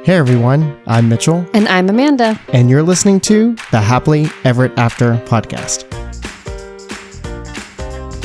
Hey everyone, I'm Mitchell. And I'm Amanda. And you're listening to the Happily Ever After podcast.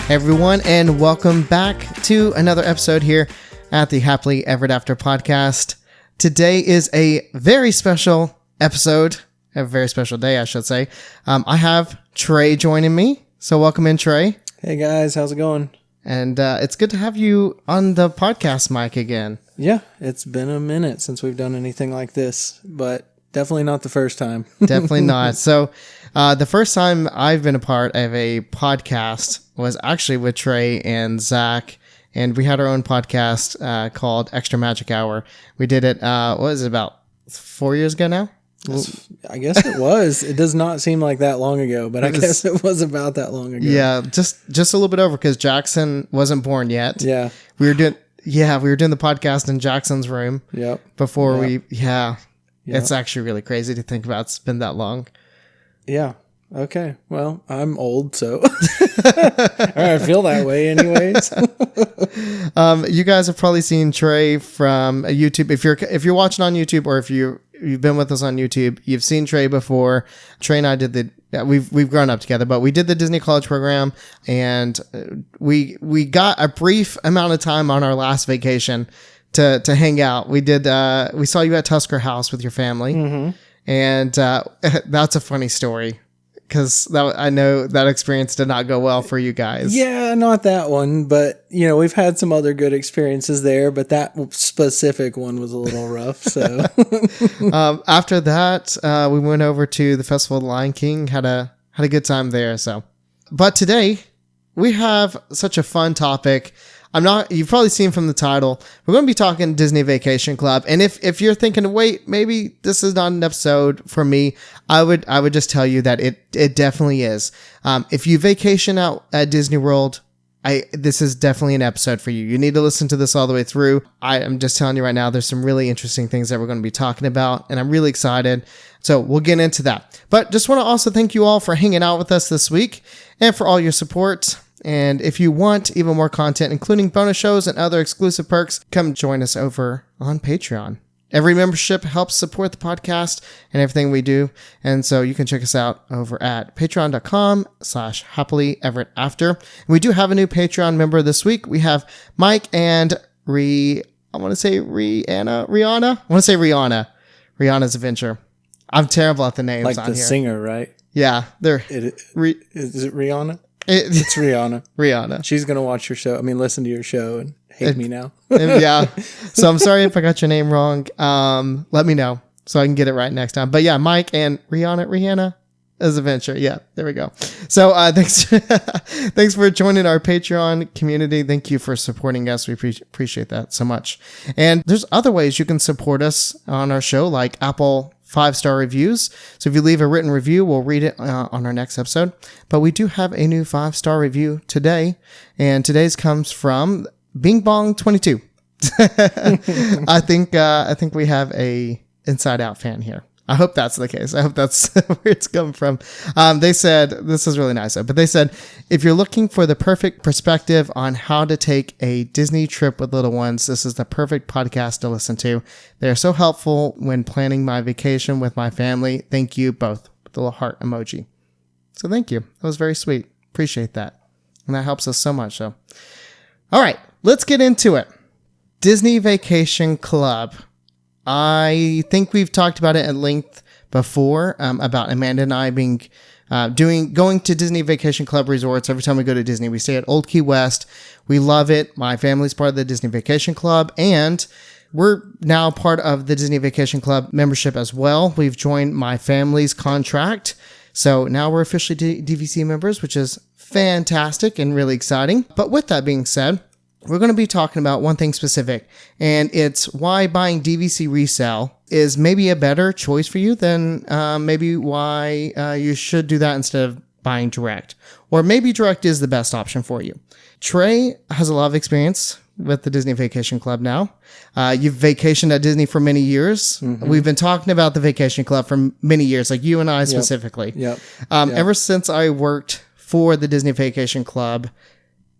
Hey everyone, and welcome back to another episode here at the Happily Ever After podcast. Today is a very special episode, a very special day, I should say. I have Trey joining me. So welcome in, Trey. Hey guys, how's it going? And it's good to have you on the podcast mic again. Yeah, it's been a minute since we've done anything like this, but definitely not the first time. Definitely not. So the first time I've been a part of a podcast was actually with Trey and Zach, and we had our own podcast called Extra Magic Hour. We did it, what was it, about 4 years ago now? I guess it was. It does not seem like that long ago, but I guess it was about that long ago. Yeah, just a little bit over because Jackson wasn't born yet. Yeah. We were doing the podcast in Jackson's room. Yep. Before Yep. It's actually really crazy to think about. It's been that long. Yeah. Okay. Well, I'm old, so I feel that way anyways. You guys have probably seen Trey from YouTube. If you're watching on YouTube, or if you've been with us on YouTube, you've seen Trey before. Trey and I did we've grown up together, but we did the Disney College program, and we got a brief amount of time on our last vacation to hang out. We saw you at Tusker House with your family, and that's a funny story. Because I know that experience did not go well for you guys. Yeah, not that one, but we've had some other good experiences there, but that specific one was a little rough. So after that, we went over to the Festival of the Lion King, had a good time there. So, but today we have such a fun topic. You've probably seen from the title, we're going to be talking Disney Vacation Club. And if you're thinking, wait, maybe this is not an episode for me, I would just tell you that it definitely is. If you vacation out at Disney World, this is definitely an episode for you. You need to listen to this all the way through. I am just telling you right now, there's some really interesting things that we're going to be talking about, and I'm really excited. So we'll get into that. But just want to also thank you all for hanging out with us this week and for all your support. And if you want even more content, including bonus shows and other exclusive perks, come join us over on Patreon. Every membership helps support the podcast and everything we do. And so you can check us out over at patreon.com/happilyeverafter. We do have a new Patreon member this week. We have Mike and Rihanna. Rihanna's Adventure. I'm terrible at the names like on the here. Singer, right? Yeah. Is it Rihanna? It's Rihanna. Rihanna. She's going to watch your show. listen to your show and hate me now. Yeah. So I'm sorry if I got your name wrong. Let me know so I can get it right next time. But yeah, Mike and Rihanna is Adventure. Yeah, there we go. So thanks for joining our Patreon community. Thank you for supporting us. We appreciate that so much. And there's other ways you can support us on our show, like Apple 5-star reviews. So if you leave a written review, we'll read it on our next episode. But we do have a new 5-star review today, and today's comes from Bing Bong 22. I think we have a Inside Out fan here. I hope that's the case. I hope that's where it's coming from. They said, this is really nice, but they said, if you're looking for the perfect perspective on how to take a Disney trip with little ones, this is the perfect podcast to listen to. They're so helpful when planning my vacation with my family. Thank you both, with the little heart emoji. So thank you. That was very sweet. Appreciate that. And that helps us so much. So, all right, let's get into it. Disney Vacation Club. I think we've talked about it at length before, about Amanda and I being going to Disney Vacation Club resorts. Every time we go to Disney, we stay at Old Key West. We love it. My family's part of the Disney Vacation Club, and we're now part of the Disney Vacation Club membership as well. We've joined my family's contract, so now we're officially DVC members, which is fantastic and really exciting. But with that being said, we're going to be talking about one thing specific, and it's why buying DVC Resale is maybe a better choice for you than maybe why you should do that instead of buying direct. Or maybe direct is the best option for you. Trey has a lot of experience with the Disney Vacation Club now. You've vacationed at Disney for many years. Mm-hmm. We've been talking about the Vacation Club for many years, like you and I specifically. Yep. Ever since I worked for the Disney Vacation Club,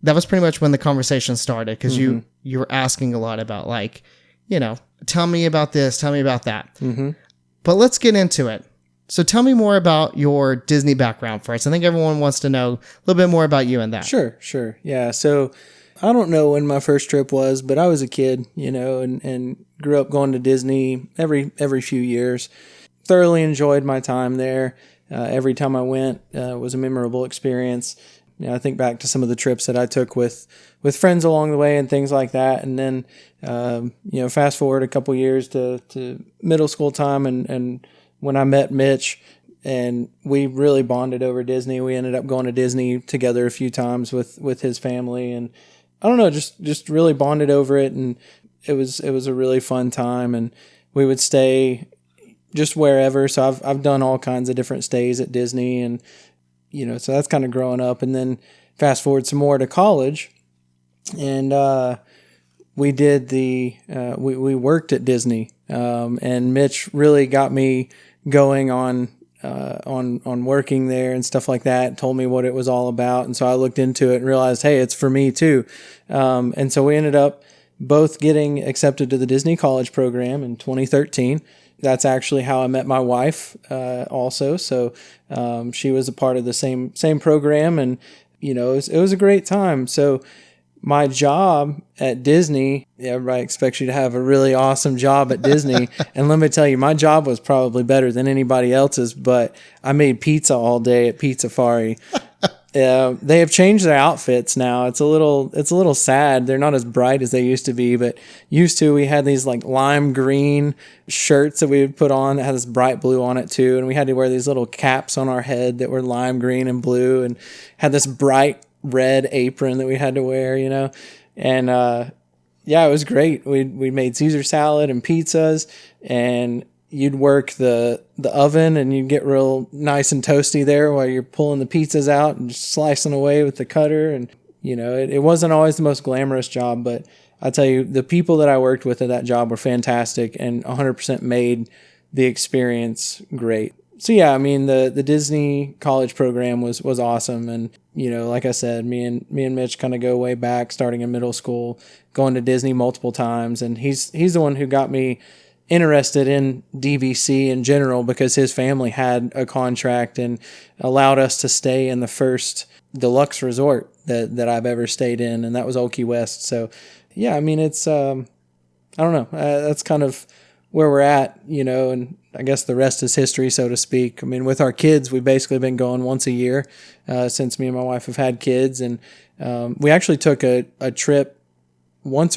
that was pretty much when the conversation started, because you were asking a lot about, like, tell me about this, tell me about that. Mm-hmm. But let's get into it. So tell me more about your Disney background first. I think everyone wants to know a little bit more about you and that. Sure. Yeah. So I don't know when my first trip was, but I was a kid, and grew up going to Disney every few years. Thoroughly enjoyed my time there. Every time I went was a memorable experience. I think back to some of the trips that I took with friends along the way and things like that. And then, fast forward a couple years to middle school time and when I met Mitch, and we really bonded over Disney. We ended up going to Disney together a few times with his family, and I don't know, just really bonded over it, and it was a really fun time. And we would stay just wherever. So I've done all kinds of different stays at Disney, and so that's kind of growing up. And then fast forward some more to college, and we did we worked at Disney, and Mitch really got me going on working there and stuff like that, told me what it was all about. And so I looked into it and realized, hey, it's for me too. And so we ended up both getting accepted to the Disney College program in 2013. That's actually how I met my wife, also. So, she was a part of the same program, and, it was a great time. So my job at Disney, everybody expects you to have a really awesome job at Disney. And let me tell you, my job was probably better than anybody else's, but I made pizza all day at Pizzafari. They have changed their outfits now. It's a little sad. They're not as bright as they used to be, but we had these like lime green shirts that we would put on that had this bright blue on it too. And we had to wear these little caps on our head that were lime green and blue, and had this bright red apron that we had to wear, and it was great. We made Caesar salad and pizzas, and you'd work the oven, and you'd get real nice and toasty there while you're pulling the pizzas out and just slicing away with the cutter. And it wasn't always the most glamorous job, but I tell you, the people that I worked with at that job were fantastic and 100% made the experience great. So yeah, I mean, the Disney college program was awesome. And, like I said, me and Mitch kind of go way back, starting in middle school, going to Disney multiple times. And he's the one who got me interested in DVC in general, because his family had a contract and allowed us to stay in the first deluxe resort that I've ever stayed in. And that was Old Key West. So yeah, I mean, it's, I don't know, that's kind of where we're at, and I guess the rest is history, so to speak. I mean, with our kids, we've basically been going once a year since me and my wife have had kids. And we actually took a trip once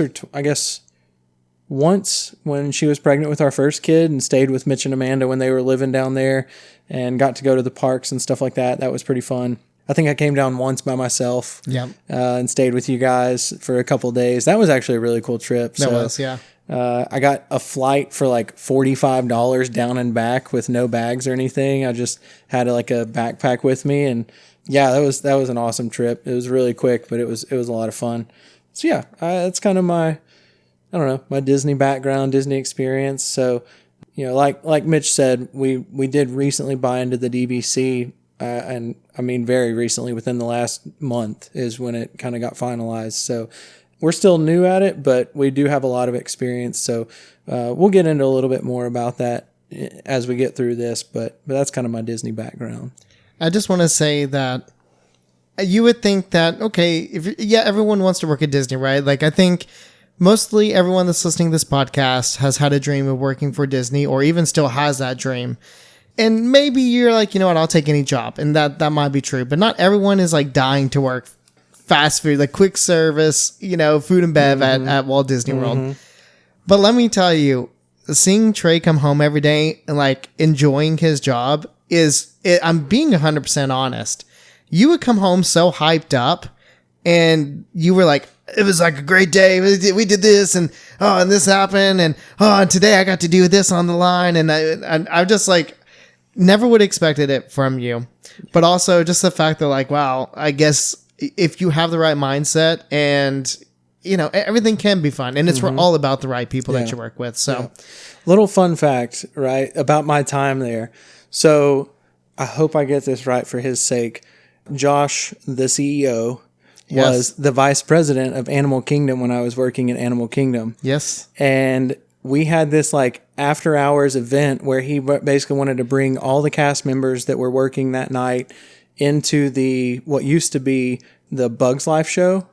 when she was pregnant with our first kid, and stayed with Mitch and Amanda when they were living down there, and got to go to the parks and stuff like that. That was pretty fun. I think I came down once by myself, and stayed with you guys for a couple of days. That was actually a really cool trip. That was, yeah. I got a flight for like $45 down and back with no bags or anything. I just had like a backpack with me, and yeah, that was an awesome trip. It was really quick, but it was a lot of fun. So yeah, that's kind of my Disney background, Disney experience. So, like Mitch said, we did recently buy into the DVC, and I mean, very recently, within the last month is when it kind of got finalized. So we're still new at it, but we do have a lot of experience. So we'll get into a little bit more about that as we get through this, but that's kind of my Disney background. I just want to say that you would think that, okay, everyone wants to work at Disney, right? Like, I think mostly everyone that's listening to this podcast has had a dream of working for Disney, or even still has that dream. And maybe you're like, I'll take any job. And that might be true, but not everyone is like dying to work fast food, like quick service, food and bev at Walt Disney World. But let me tell you, seeing Trey come home every day and like enjoying his job I'm being 100% honest. You would come home so hyped up, and you were like, it was like a great day. We did this, and this happened, and today I got to do this on the line. And I just like never would have expected it from you. But also just the fact that like, wow, I guess if you have the right mindset, and everything can be fun, and it's all about the right people that you work with. So little fun fact, right, about my time there. So I hope I get this right for his sake. Josh, the CEO, was the vice president of Animal Kingdom when I was working at Animal Kingdom. Yes. And we had this like after hours event where he basically wanted to bring all the cast members that were working that night into what used to be the Bugs Life show.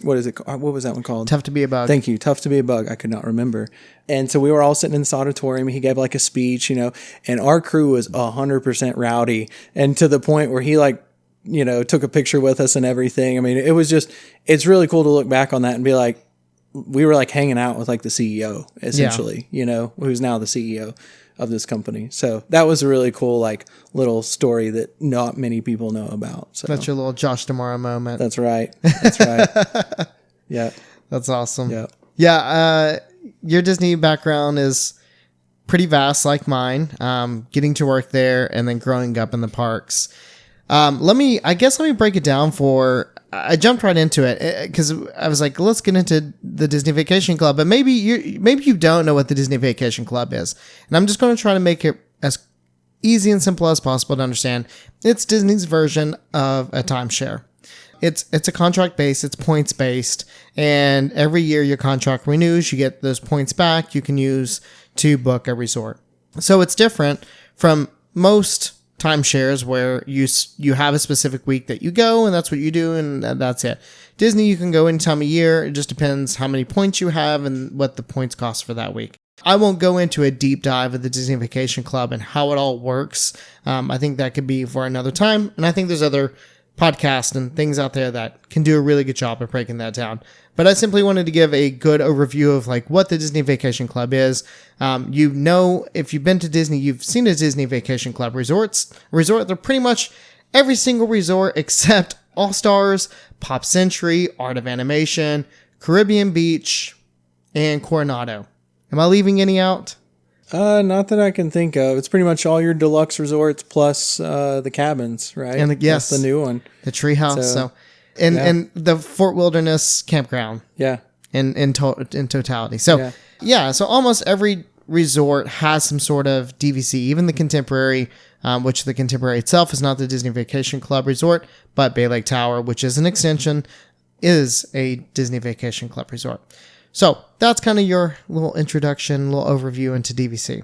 What is it? What was that one called? Tough to be a Bug. Thank you. Tough to be a Bug. I could not remember. And so we were all sitting in this auditorium. He gave like a speech, and our crew was 100% rowdy, and to the point where he like, took a picture with us and everything. I mean, it's really cool to look back on that and be like, we were like hanging out with like the CEO essentially, who's now the CEO of this company. So that was a really cool, like little story that not many people know about. So that's your little Josh Tomorrow moment. That's right. That's right. Yeah. That's awesome. Yeah. Yeah. Your Disney background is pretty vast, like mine. Getting to work there and then growing up in the parks. Let me break it down I jumped right into it because I was like, let's get into the Disney Vacation Club, but maybe you don't know what the Disney Vacation Club is. And I'm just going to try to make it as easy and simple as possible to understand. It's Disney's version of a timeshare. It's a contract based, it's points based, and every year your contract renews, you get those points back you can use to book a resort. So it's different from most timeshares where you have a specific week that you go and that's what you do and that's it. Disney, you can go any time of year. It just depends how many points you have and what the points cost for that week. I won't go into a deep dive of the Disney Vacation Club and how it all works. I think that could be for another time. And I think there's other podcasts and things out there that can do a really good job of breaking that down. But I simply wanted to give a good overview of like what the Disney Vacation Club is. If you've been to Disney, you've seen a Disney Vacation Club resort. They're pretty much every single resort except All Stars, Pop Century, Art of Animation, Caribbean Beach, and Coronado. Am I leaving any out? Not that I can think of. It's pretty much all your deluxe resorts plus the cabins, right? And yes, that's the new one, the Treehouse. And the Fort Wilderness Campground. Yeah. In totality. So so almost every resort has some sort of DVC, even the Contemporary, which the Contemporary itself is not the Disney Vacation Club resort, but Bay Lake Tower, which is an extension, is a Disney Vacation Club resort. So that's kind of your little introduction, little overview into DVC.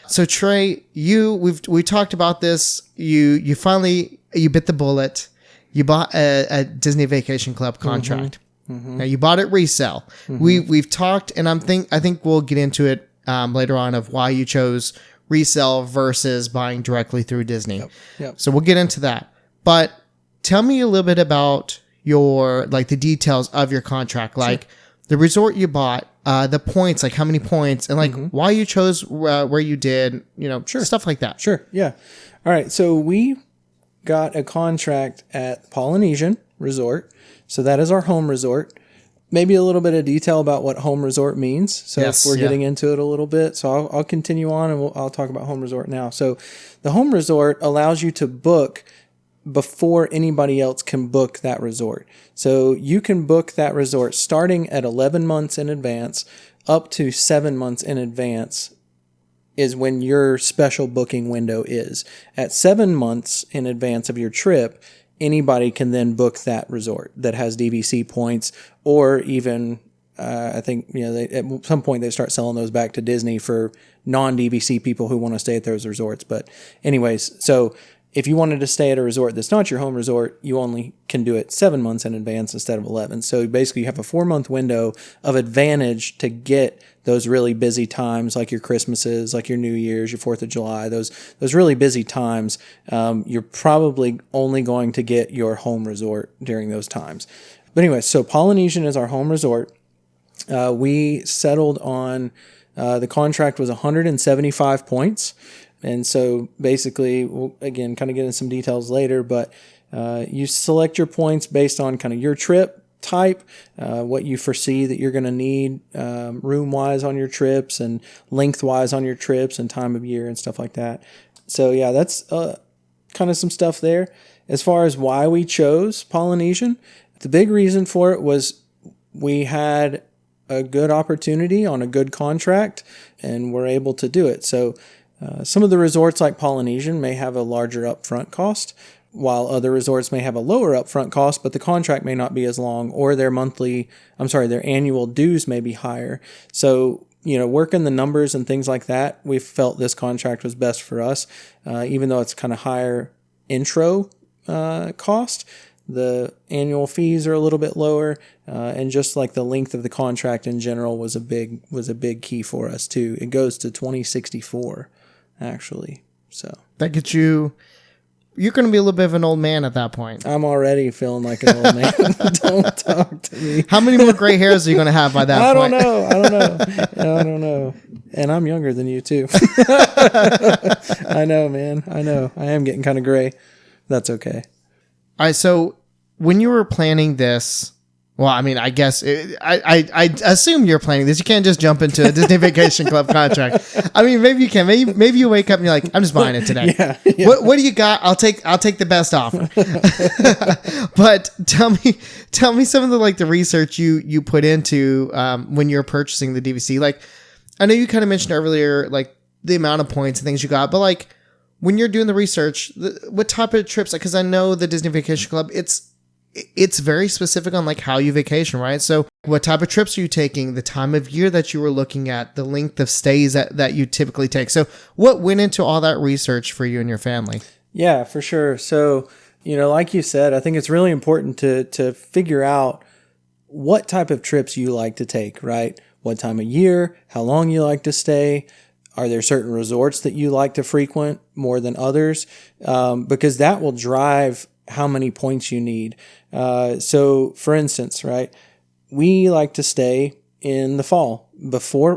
So Trey, we talked about this. You finally bit the bullet. You bought a Disney Vacation Club contract. Mm-hmm. Now you bought it resale. Mm-hmm. We've talked, and I think we'll get into it later on of why you chose resale versus buying directly through Disney. Yep. So we'll get into that. But tell me a little bit about the details of your contract, like. Sure. The resort you bought, the points, like how many points, and why you chose where you did, sure. Stuff like that. Sure, yeah. All right, so we got a contract at Polynesian Resort. So that is our home resort. Maybe a little bit of detail about what home resort means. So if we're getting into it a little bit. So I'll continue on and I'll talk about home resort now. So the home resort allows you to book before anybody else can book that resort. So you can book that resort starting at 11 months in advance up to 7 months in advance is when your special booking window is. At 7 months in advance of your trip, anybody can then book that resort that has DVC points, or even I think at some point they start selling those back to Disney for non-DVC people who want to stay at those resorts. But anyways, so if you wanted to stay at a resort that's not your home resort, you only can do it 7 months in advance instead of 11. So basically you have a 4-month window of advantage to get those really busy times, like your Christmases, like your New Year's, your 4th of July, those really busy times. You're probably only going to get your home resort during those times. But anyway, so Polynesian is our home resort. We settled on, the contract was 175 points. And so basically, we'll again kind of get into some details later, but you select your points based on kind of your trip type, what you foresee that you're going to need room-wise on your trips and length-wise on your trips and time of year and stuff like that. So yeah, that's kind of some stuff there. As far as why we chose Polynesian, the big reason for it was we had a good opportunity on a good contract and we're able to do it. So some of the resorts like Polynesian may have a larger upfront cost, while other resorts may have a lower upfront cost, but the contract may not be as long, or their annual dues may be higher. So working the numbers and things like that, we felt this contract was best for us, even though it's kind of higher intro cost. The annual fees are a little bit lower, and just like the length of the contract in general was a big key for us too. It goes to 2064, actually. So that gets you. You're going to be a little bit of an old man at that point. I'm already feeling like an old man. Don't talk to me. How many more gray hairs are you going to have by that point? I don't know. And I'm younger than you too. I know, man. I know. I am getting kind of gray. That's okay. All right. So when you were planning this, well, I mean, I guess I assume you're planning this. You can't just jump into a Disney Vacation Club contract. I mean, maybe you can. Maybe you wake up and you're like, I'm just buying it today. Yeah. What do you got? I'll take the best offer. But tell me some of the research you put into when you're purchasing the DVC. Like, I know you kind of mentioned earlier, like the amount of points and things you got, but like when you're doing the research, what type of trips? Because I know the Disney Vacation Club, it's very specific on like how you vacation, right? So what type of trips are you taking, the time of year that you were looking at, the length of stays that you typically take. So what went into all that research for you and your family? Yeah, for sure. So, like you said, I think it's really important to figure out what type of trips you like to take, right? What time of year, how long you like to stay. Are there certain resorts that you like to frequent more than others? Because that will drive how many points you need. So for instance, right, we like to stay in the fall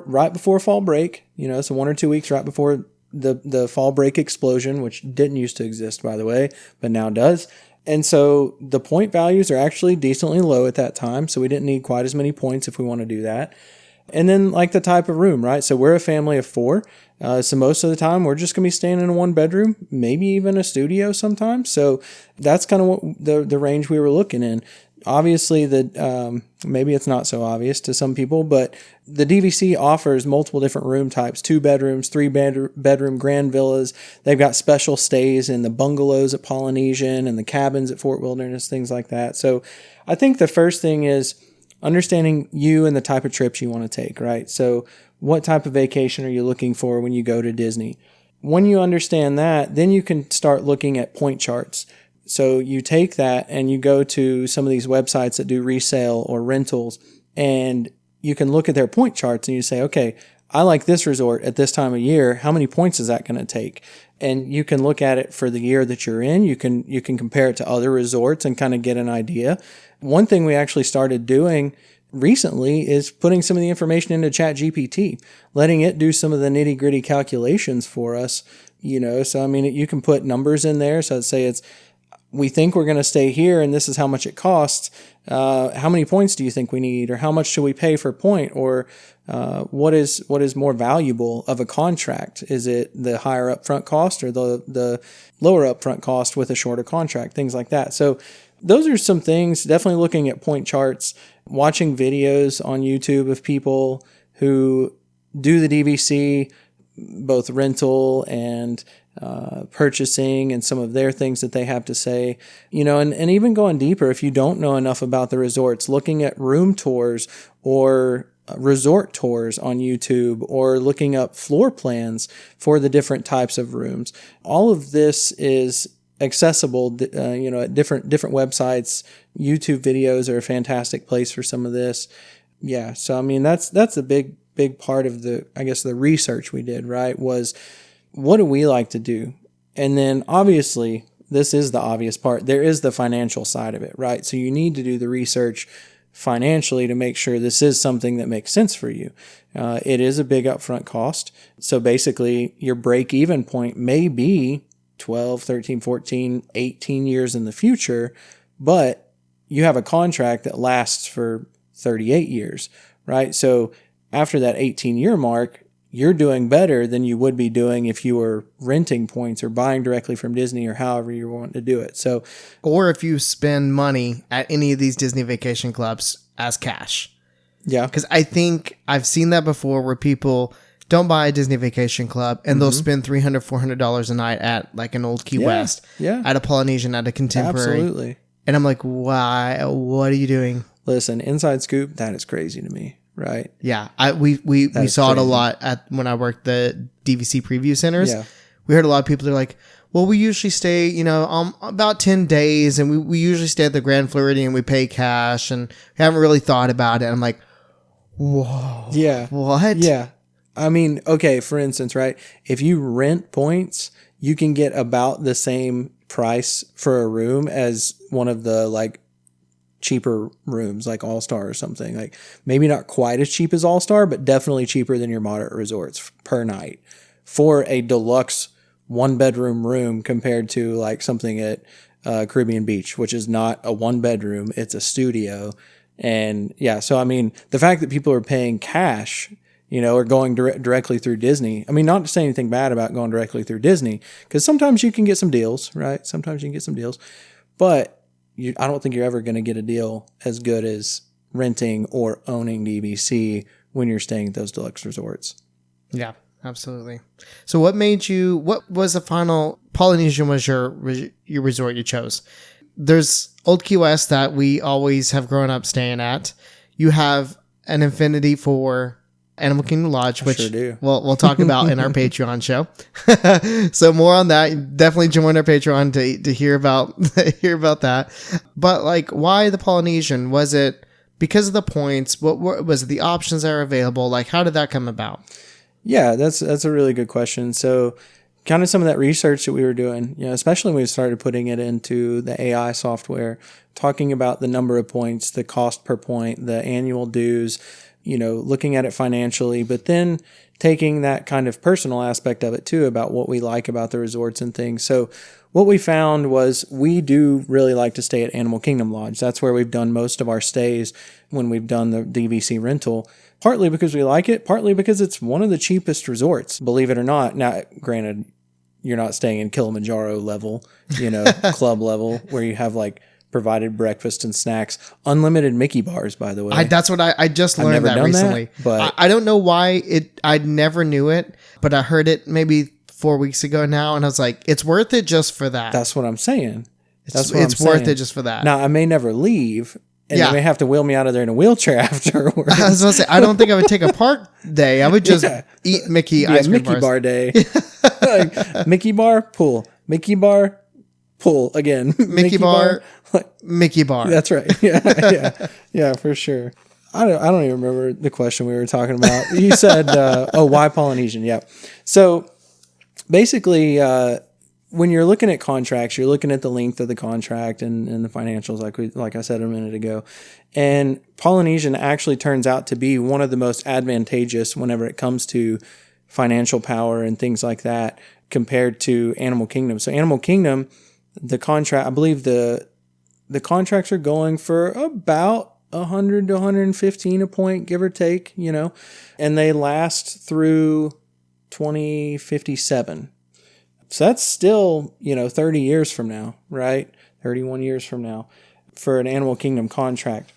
right before fall break, so 1 or 2 weeks right before the fall break explosion, which didn't used to exist, by the way, but now does. And so the point values are actually decently low at that time. So we didn't need quite as many points if we want to do that. And then like the type of room, right? So we're a family of 4. So most of the time we're just going to be staying in a 1-bedroom, maybe even a studio sometimes. So that's kind of what the range we were looking in. Obviously, maybe it's not so obvious to some people, but the DVC offers multiple different room types: 2 bedrooms, 3-bedroom grand villas. They've got special stays in the bungalows at Polynesian and the cabins at Fort Wilderness, things like that. So I think the first thing is understanding you and the type of trips you want to take, right? So what type of vacation are you looking for when you go to Disney? When you understand that, then you can start looking at point charts. So you take that and you go to some of these websites that do resale or rentals, and you can look at their point charts and you say, okay, I like this resort at this time of year. How many points is that going to take? And you can look at it for the year that you're in. You can compare it to other resorts and kind of get an idea. One thing we actually started doing recently is putting some of the information into ChatGPT, letting it do some of the nitty-gritty calculations for us. So I mean, you can put numbers in there. So let's say we think we're going to stay here and this is how much it costs. How many points do you think we need? Or how much should we pay for a point? Or what is more valuable of a contract? Is it the higher upfront cost or the lower upfront cost with a shorter contract? Things like that. So those are some things. Definitely looking at point charts, watching videos on YouTube of people who do the DVC, both rental and purchasing, and some of their things that they have to say, and even going deeper, if you don't know enough about the resorts, looking at room tours or resort tours on YouTube, or looking up floor plans for the different types of rooms. All of this is accessible, at different websites. YouTube videos are a fantastic place for some of this. Yeah. So, I mean, that's a big part of the research we did, right? Was what do we like to do? And then obviously this is the obvious part. There is the financial side of it, right? So you need to do the research financially to make sure this is something that makes sense for you. It is a big upfront cost. So basically your break-even point may be 12, 13, 14, 18 years in the future, but you have a contract that lasts for 38 years, right? So after that 18-year mark, you're doing better than you would be doing if you were renting points or buying directly from Disney, or however you want to do it. So, or if you spend money at any of these Disney Vacation Clubs as cash. Yeah. Because I think I've seen that before, where people don't buy a Disney Vacation Club and they'll spend $300, $400 a night at like an old Key West, at a Polynesian, at a Contemporary. Absolutely. And I'm like, why? What are you doing? Listen, inside scoop, that is crazy to me. right? Yeah, we saw it a lot when I worked the DVC preview centers. Yeah. We heard a lot of people that are like, well, we usually stay, about 10 days, and we usually stay at the Grand Floridian. We pay cash, and we haven't really thought about it. I'm like, whoa, Yeah, what? Yeah, I mean, okay, for instance, right? If you rent points, you can get about the same price for a room as one of the like cheaper rooms, like All Star or something. Like maybe not quite as cheap as All Star, but definitely cheaper than your moderate resorts per night for a deluxe 1-bedroom room compared to like something at Caribbean Beach, which is not a 1-bedroom, it's a studio. And yeah, so I mean, the fact that people are paying cash, or going directly through Disney. I mean, not to say anything bad about going directly through Disney, because sometimes you can get some deals, right? Sometimes you can get some deals, but I don't think you're ever going to get a deal as good as renting or owning DVC when you're staying at those deluxe resorts. Yeah, absolutely. So what was the final, Polynesian was your resort you chose? There's Old Key West that we always have grown up staying at. You have an affinity for Animal Kingdom Lodge, which sure do. we'll talk about in our Patreon show. So more on that. Definitely join our Patreon to hear about that. But like, why the Polynesian? Was it because of the points? What was it, the options that are available? Like, how did that come about? Yeah, that's a really good question. So kind of some of that research that we were doing, especially when we started putting it into the AI software, talking about the number of points, the cost per point, the annual dues, looking at it financially, but then taking that kind of personal aspect of it too, about what we like about the resorts and things. So what we found was we do really like to stay at Animal Kingdom Lodge. That's where we've done most of our stays when we've done the DVC rental, partly because we like it, partly because it's one of the cheapest resorts, believe it or not. Now, granted, you're not staying in Kilimanjaro level, club level, where you have like provided breakfast and snacks, unlimited Mickey bars, by the way. That's what I just learned that recently. But I don't know why I never knew it, but I heard it maybe 4 weeks ago now, and I was like, it's worth it just for that. That's what I'm saying. It's worth it just for that. Now, I may never leave, and they may have to wheel me out of there in a wheelchair afterwards. I was going to say, I don't think I would take a park day. I would just eat Mickey ice cream Mickey bars. bar day. Like, Mickey bar, pull. Mickey bar, pull again. Mickey bar. Mickey bar. That's right. Yeah, for sure. I don't even remember the question we were talking about. You said, why Polynesian? Yeah. So basically, when you're looking at contracts, you're looking at the length of the contract and the financials, like I said a minute ago. And Polynesian actually turns out to be one of the most advantageous whenever it comes to financial power and things like that compared to Animal Kingdom. So Animal Kingdom, the contract, I believe the contracts are going for about 100 to 115 a point, give or take, and they last through 2057. So that's still, 30 years from now, right? 31 years from now for an Animal Kingdom contract.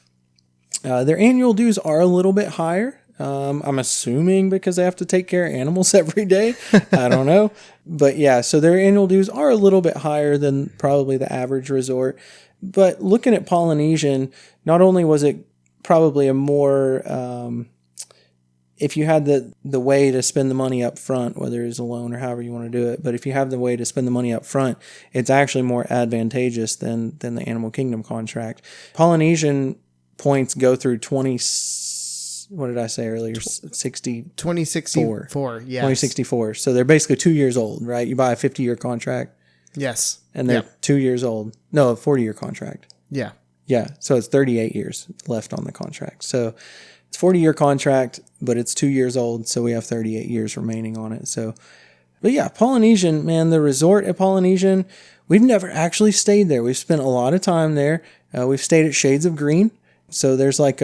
Their annual dues are a little bit higher. I'm assuming because they have to take care of animals every day. I don't know. But yeah, so their annual dues are a little bit higher than probably the average resort. But looking at Polynesian, not only was it probably a more, if you had the way to spend the money up front, whether it's a loan or however you want to do it, but if you have the way to spend the money up front, it's actually more advantageous than the Animal Kingdom contract. Polynesian points go through 2064. 2064. So they're basically 2 years old, right? You buy a 50-year contract. Yes. And they're 2 years old. No, a 40-year contract. Yeah. Yeah. So it's 38 years left on the contract. So it's a 40-year contract, but it's 2 years old. So we have 38 years remaining on it. So, but yeah, Polynesian, man, the resort at Polynesian, we've never actually stayed there. We've spent a lot of time there. We've stayed at Shades of Green. So there's like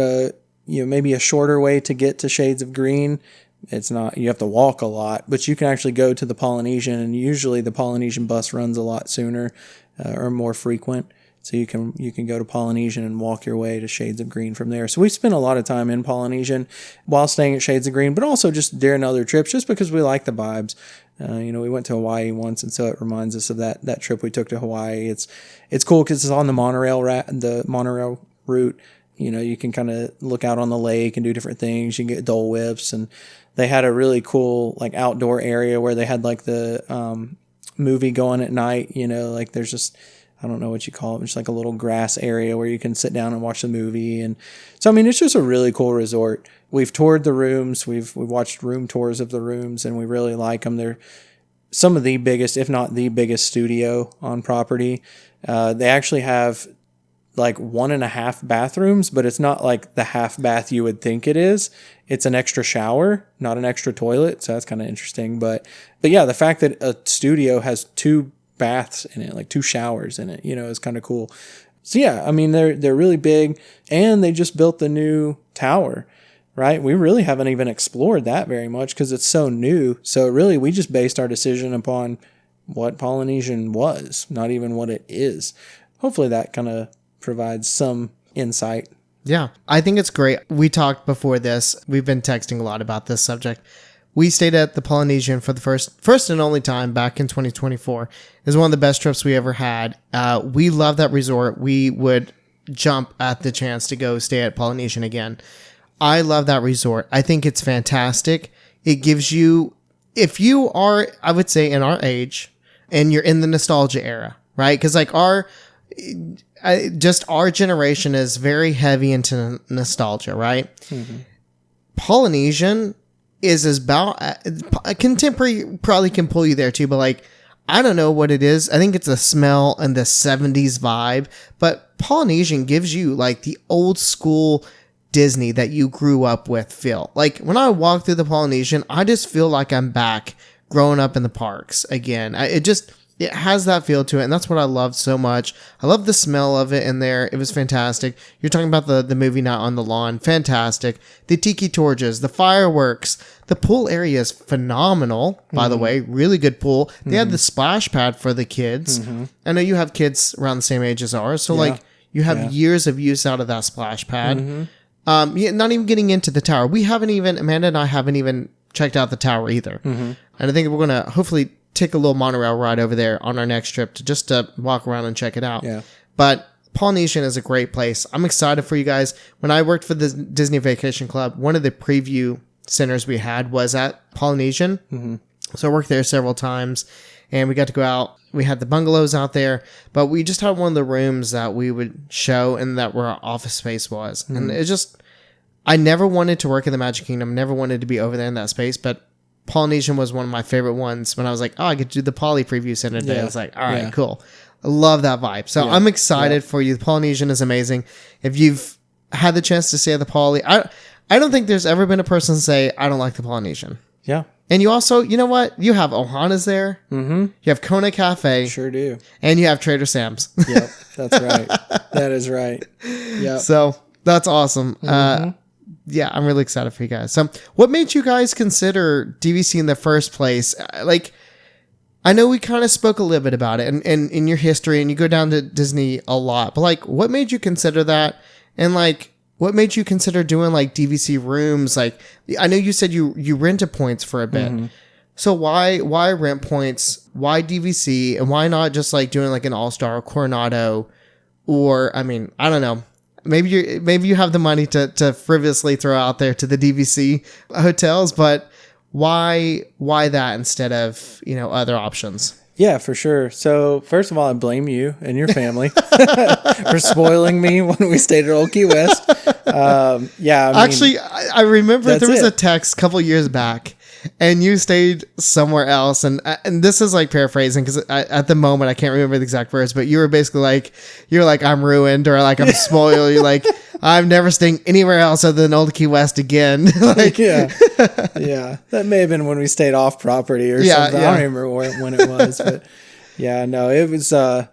maybe a shorter way to get to Shades of Green. It's not, you have to walk a lot, but you can actually go to the Polynesian, and usually the Polynesian bus runs a lot sooner or more frequent. So you can go to Polynesian and walk your way to Shades of Green from there. So we spent a lot of time in Polynesian while staying at Shades of Green, but also just during other trips, just because we like the vibes. We went to Hawaii once, and so it reminds us of that trip we took to Hawaii. It's cool because it's on the monorail route. You can kind of look out on the lake and do different things. You can get Dole Whips, and they had a really cool like outdoor area where they had like the movie going at night. Like there's just, I don't know what you call it, just like a little grass area where you can sit down and watch the movie. And so, I mean, it's just a really cool resort. We've toured the rooms. We've watched room tours of the rooms, and we really like them. They're some of the biggest, if not the biggest studio on property. They actually have like 1.5 bathrooms, but it's not like the half bath you would think it is. It's an extra shower, not an extra toilet. So that's kind of interesting. But yeah, the fact that a studio has 2 baths in it, like 2 showers in it, is kind of cool. So yeah, I mean, they're really big, and they just built the new tower, right? We really haven't even explored that very much because it's so new. So really, we just based our decision upon what Polynesian was, not even what it is. Hopefully that kind of provides some insight. Yeah, I think it's great. We talked before this. We've been texting a lot about this subject. We stayed at the Polynesian for the first and only time back in 2024. It was one of the best trips we ever had. We love that resort. We would jump at the chance to go stay at Polynesian again. I love that resort. I think it's fantastic. It gives you, if you are, I would say, in our age and you're in the nostalgia era, right? Because like our generation is very heavy into nostalgia, right? Mm-hmm. Polynesian is about a contemporary probably can pull you there too, but like, I don't know what it is. I think it's the smell and the 70s vibe, but Polynesian gives you like the old school Disney that you grew up with feel. Like when I walk through the Polynesian, I just feel like I'm back growing up in the parks again. It has that feel to it, and that's what I loved so much. I love the smell of it in there. It was fantastic. You're talking about the movie Night on the Lawn. Fantastic. The tiki torches, the fireworks. The pool area is phenomenal, by the way. Really good pool. They had the splash pad for the kids. Mm-hmm. I know you have kids around the same age as ours, so like you have years of use out of that splash pad. Mm-hmm. Not even getting into the tower. Amanda and I haven't even checked out the tower either. Mm-hmm. And I think we're going to hopefully take a little monorail ride over there on our next trip to walk around and check it out. Yeah. But Polynesian is a great place. I'm excited for you guys. When I worked for the Disney Vacation Club, one of the preview centers we had was at Polynesian. Mm-hmm. So I worked there several times, and we got to go out. We had the bungalows out there, but we just had one of the rooms that we would show and that where our office space was. Mm-hmm. And it just, I never wanted to work in the Magic Kingdom, never wanted to be over there in that space, but Polynesian was one of my favorite ones when I was like, oh, I get to do the Poly preview center today. I was like, all right, cool. I love that vibe. So I'm excited for you. The Polynesian is amazing. If you've had the chance to stay at the Poly, I don't think there's ever been a person say, I don't like the Polynesian. Yeah. And you also, you know what? You have Ohana's there. Mm-hmm. You have Kona Cafe. Sure do. And you have Trader Sam's. Yep. That's right. That is right. Yeah. So that's awesome. Mm-hmm. Yeah, I'm really excited for you guys. So what made you guys consider DVC in the first place? Like, I know we kind of spoke a little bit about it and in your history, and you go down to Disney a lot, but like, what made you consider that? And like, what made you consider doing like DVC rooms? Like, I know you said you rented points for a bit. Mm-hmm. So why rent points? Why DVC? And why not just like doing like an All-Star Coronado? Or, I mean, I don't know. Maybe you have the money to frivolously throw out there to the DVC hotels, but why that instead of, other options? Yeah, for sure. So first of all, I blame you and your family for spoiling me when we stayed at Old Key West. Actually, I remember there was a text a couple years back, and you stayed somewhere else, and this is like paraphrasing because at the moment I can't remember the exact words, but you were basically like, I'm ruined, or like I'm spoiled. You're like, I'm never staying anywhere else other than Old Key West again. Like, yeah, that may have been when we stayed off property or something. I don't remember when it was, but yeah, no, it was. I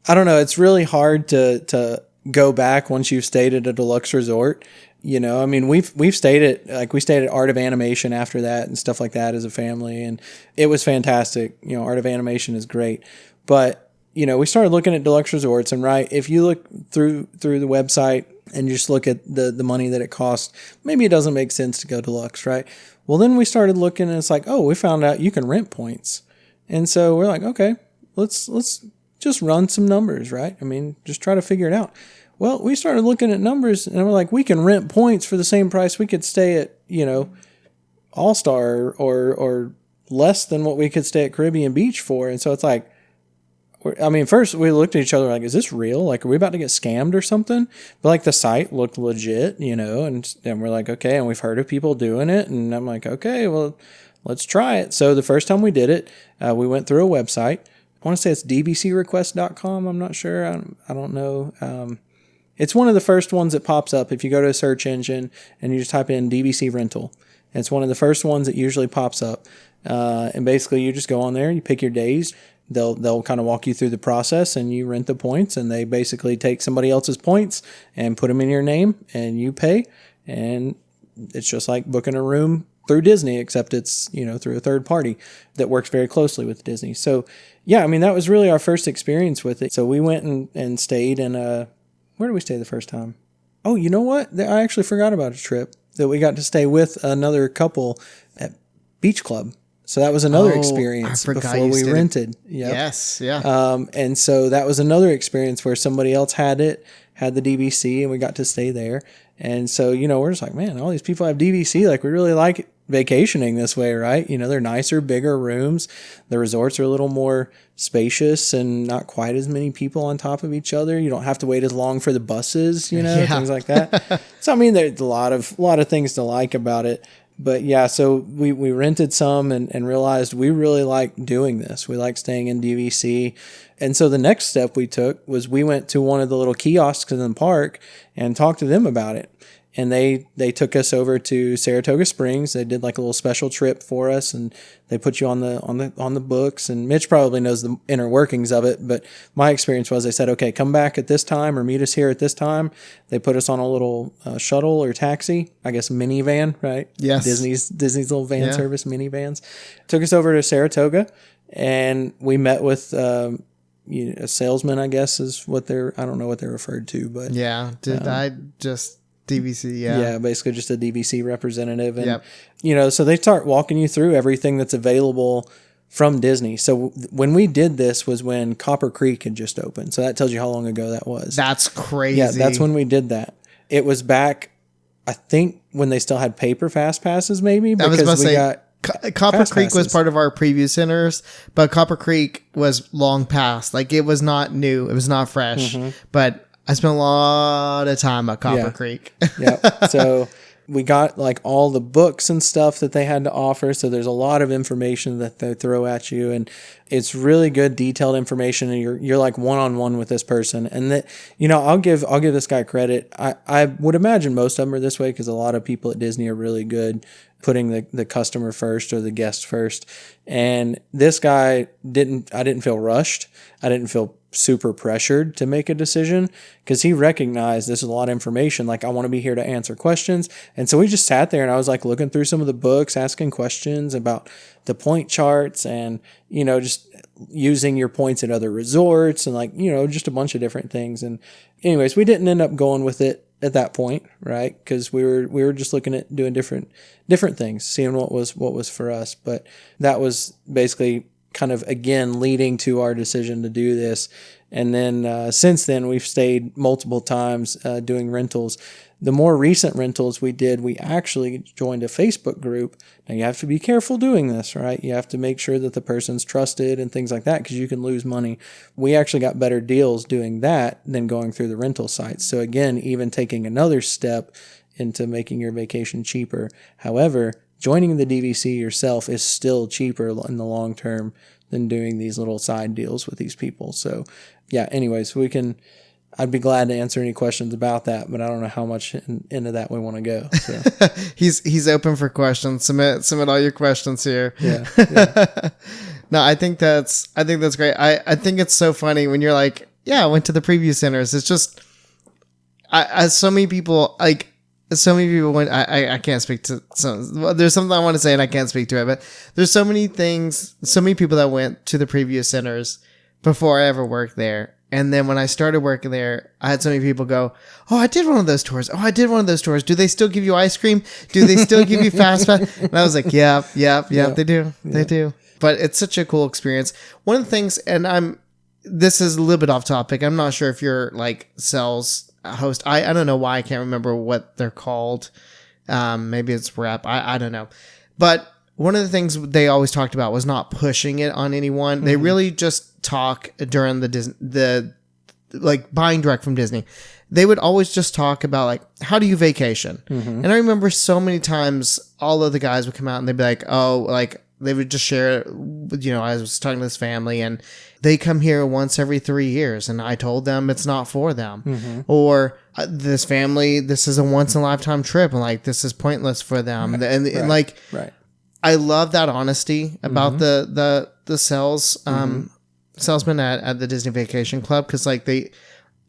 don't know. It's really hard to go back once you've stayed at a deluxe resort. I mean, we've stayed at, we stayed at Art of Animation after that and stuff like that as a family, and it was fantastic. Art of Animation is great, but we started looking at deluxe resorts, and right, if you look through the website and you just look at the money that it costs, maybe it doesn't make sense to go deluxe, right? Well, then we started looking, and it's like, oh, we found out you can rent points, and so we're like, okay, let's just run some numbers, right? I mean, just try to figure it out. Well, we started looking at numbers, and we're like, we can rent points for the same price we could stay at, All-Star or less than what we could stay at Caribbean Beach for. And so it's like, first we looked at each other like, is this real? Like, are we about to get scammed or something? But like the site looked legit, and we're like, okay, and we've heard of people doing it. And I'm like, okay, well, let's try it. So the first time we did it, we went through a website. I want to say it's dvcrequest.com. I'm not sure. I don't know. It's one of the first ones that pops up if you go to a search engine and you just type in DVC rental. It's one of the first ones that usually pops up. And basically you just go on there, you pick your days. They'll kind of walk you through the process, and you rent the points, and they basically take somebody else's points and put them in your name, and you pay. And it's just like booking a room through Disney, except it's, through a third party that works very closely with Disney. So yeah, that was really our first experience with it. So we went and stayed in where did we stay the first time? Oh, you know what? I actually forgot about a trip that we got to stay with another couple at Beach Club. So that was another experience before we rented. Yep. Yes, yeah. And so that was another experience where somebody else had the DVC, and we got to stay there. And so, we're just like, man, all these people have DVC. Like, we really like vacationing this way, right? They're nicer, bigger rooms. The resorts are a little more spacious and not quite as many people on top of each other. You don't have to wait as long for the buses, things like that. So, there's a lot of things to like about it. But yeah, so we rented some and realized we really like doing this. We like staying in DVC. And so the next step we took was we went to one of the little kiosks in the park and talked to them about it. And they took us over to Saratoga Springs. They did like a little special trip for us, and they put you on the books. And Mitch probably knows the inner workings of it, but my experience was they said, okay, come back at this time or meet us here at this time. They put us on a little shuttle or taxi, I guess minivan, right? Yes. Disney's little van service minivans. Took us over to Saratoga, and we met with a salesman, I guess is what I don't know what they're referred to, but yeah. DVC, yeah. Yeah, basically just a DVC representative. And, so they start walking you through everything that's available from Disney. So when we did this was when Copper Creek had just opened. So that tells you how long ago that was. That's crazy. Yeah, that's when we did that. It was back, I think, when they still had paper fast passes, maybe. Because Copper Creek was part of our preview centers, but Copper Creek was long past. Like, it was not new. It was not fresh. Mm-hmm. But I spent a lot of time at Copper Creek. Yeah. So we got like all the books and stuff that they had to offer. So there's a lot of information that they throw at you, and it's really good detailed information. And you're like one-on-one with this person. And that, I'll give this guy credit. I would imagine most of them are this way because a lot of people at Disney are really good putting the customer first or the guest first. And this guy I didn't feel rushed. I didn't feel super pressured to make a decision because he recognized this is a lot of information. Like, I want to be here to answer questions. And so we just sat there, and I was like looking through some of the books, asking questions about the point charts and, just using your points at other resorts and like, just a bunch of different things. And anyways, we didn't end up going with it at that point, right? Because we were just looking at doing different things, seeing what was for us. But that was basically kind of, again, leading to our decision to do this. And then since then, we've stayed multiple times doing rentals. The more recent rentals we did, we actually joined a Facebook group. Now, you have to be careful doing this, right? You have to make sure that the person's trusted and things like that because you can lose money. We actually got better deals doing that than going through the rental sites. So again, even taking another step into making your vacation cheaper. However, joining the DVC yourself is still cheaper in the long term than doing these little side deals with these people. So yeah, anyways, I'd be glad to answer any questions about that, but I don't know how much into that we want to go. So. He's open for questions. Submit all your questions here. Yeah. No, I think that's great. I think it's so funny when you're like, yeah, I went to the preview centers. It's just, so many people went, I can't speak to some, well, there's something I want to say and I can't speak to it, but there's so many people that went to the preview centers before I ever worked there. And then when I started working there, I had so many people go, oh, I did one of those tours. Do they still give you ice cream? Do they still give you fast pass? And I was like, yeah, they do. They do. But it's such a cool experience. One of the things, and this is a little bit off topic. I'm not sure if you're like sales host. I don't know why. I can't remember what they're called. Maybe it's rep. I don't know. But one of the things they always talked about was not pushing it on anyone. Mm-hmm. They really just talk during the like buying direct from Disney. They would always just talk about like, how do you vacation? Mm-hmm. And I remember so many times all of the guys would come out and they'd be like, oh, like they would just share, you know, I was talking to this family and they come here once every 3 years. And I told them it's not for them. Mm-hmm. Or this family, this is a once in a lifetime trip. And like, this is pointless for them. Right. And like, I love that honesty about the salesman at the Disney Vacation Club. Cause like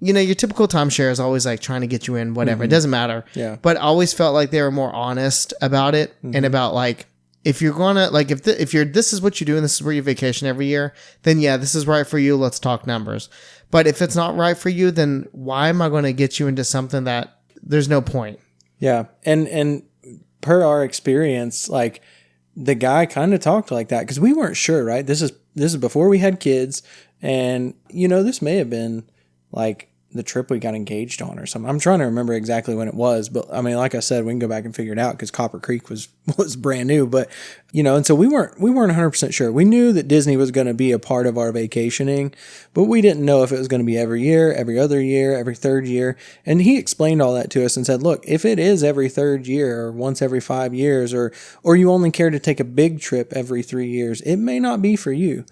you know, your typical timeshare is always like trying to get you in, whatever. It doesn't matter. Yeah. But I always felt like they were more honest about it and about like, if you're going to like, if this is what you do and this is where you vacation every year, then yeah, this is right for you. Let's talk numbers. But if it's not right for you, then why am I going to get you into something that there's no point? Yeah. And per our experience, like, the guy kind of talked like that because we weren't sure, right? This is before we had kids, and you know, this may have been like the trip we got engaged on or something. I'm trying to remember exactly when it was, but I mean, like I said, we can go back and figure it out because Copper Creek was brand new, but you know, and so we weren't 100% sure. We knew that Disney was going to be a part of our vacationing, but we didn't know if it was going to be every year, every other year, every third year. And he explained all that to us and said, look, if it is every third year or once every 5 years, or you only care to take a big trip every 3 years, it may not be for you,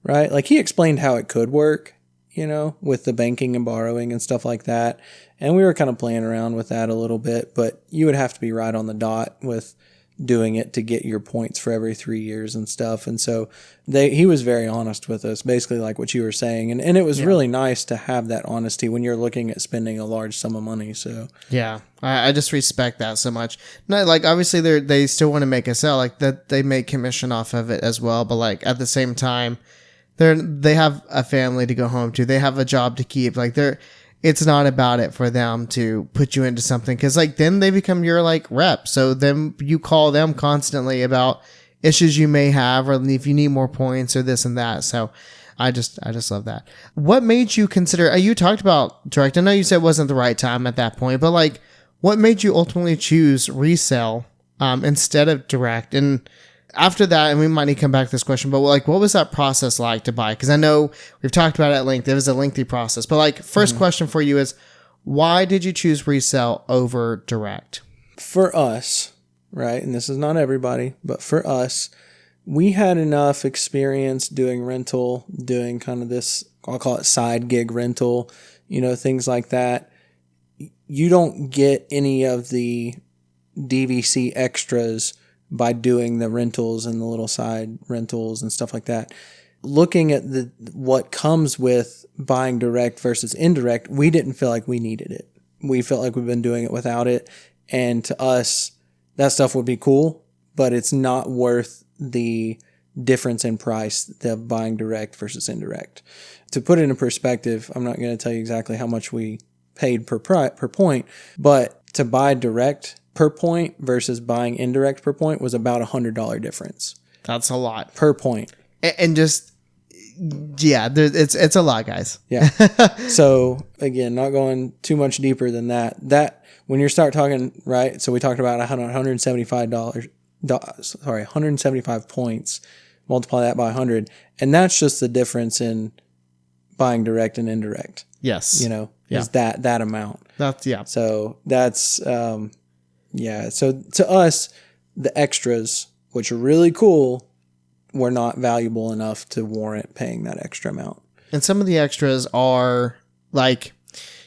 right? Like he explained how it could work, you know, with the banking and borrowing and stuff like that. And we were kind of playing around with that a little bit, but you would have to be right on the dot with doing it to get your points for every 3 years and stuff. And so he was very honest with us, basically like what you were saying. And it was really nice to have that honesty when you're looking at spending a large sum of money. So yeah, I just respect that so much. No, like obviously they still want to make a sale, like that they make commission off of it as well. But like at the same time, they have a family to go home to. They have a job to keep. Like it's not about it for them to put you into something. Cause like then they become your like rep. So then you call them constantly about issues you may have, or if you need more points or this and that. So I just love that. What made you consider, you talked about direct. I know you said it wasn't the right time at that point, but like what made you ultimately choose resale, instead of direct? And after that, and we might need to come back to this question, but like, what was that process like to buy? Because I know we've talked about it at length. It was a lengthy process. But like, first question for you is, why did you choose resale over direct? For us, right, and this is not everybody, but for us, we had enough experience doing rental, doing kind of this, I'll call it side gig rental, you know, things like that. You don't get any of the DVC extras by doing the rentals and the little side rentals and stuff like that. Looking at what comes with buying direct versus indirect, we didn't feel like we needed it. We felt like we've been doing it without it. And to us, that stuff would be cool, but it's not worth the difference in price, the buying direct versus indirect. To put it in perspective, I'm not going to tell you exactly how much we paid per point, but to buy direct per point versus buying indirect per point was about $100 difference. That's a lot per point. And just, yeah, it's a lot, guys. Yeah. So again, not going too much deeper than that, when you start talking, right. So we talked about $175 points, multiply that by 100. And that's just the difference in buying direct and indirect. Yes. You know, is that amount. That's, yeah. So that's, yeah. So to us, the extras, which are really cool, were not valuable enough to warrant paying that extra amount. And some of the extras are like,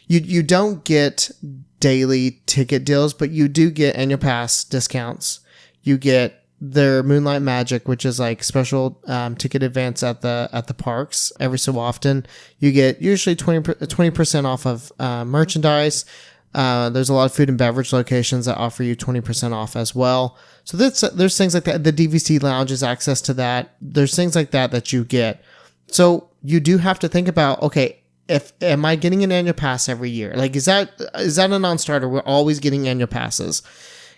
you don't get daily ticket deals, but you do get annual pass discounts. You get their Moonlight Magic, which is like special ticket advance at the parks every so often. You get usually 20% off of merchandise. There's a lot of food and beverage locations that offer you 20% off as well. So there's things like that. The DVC lounge is access to that. There's things like that you get. So you do have to think about, okay, am I getting an annual pass every year? Like, is that a non-starter? We're always getting annual passes.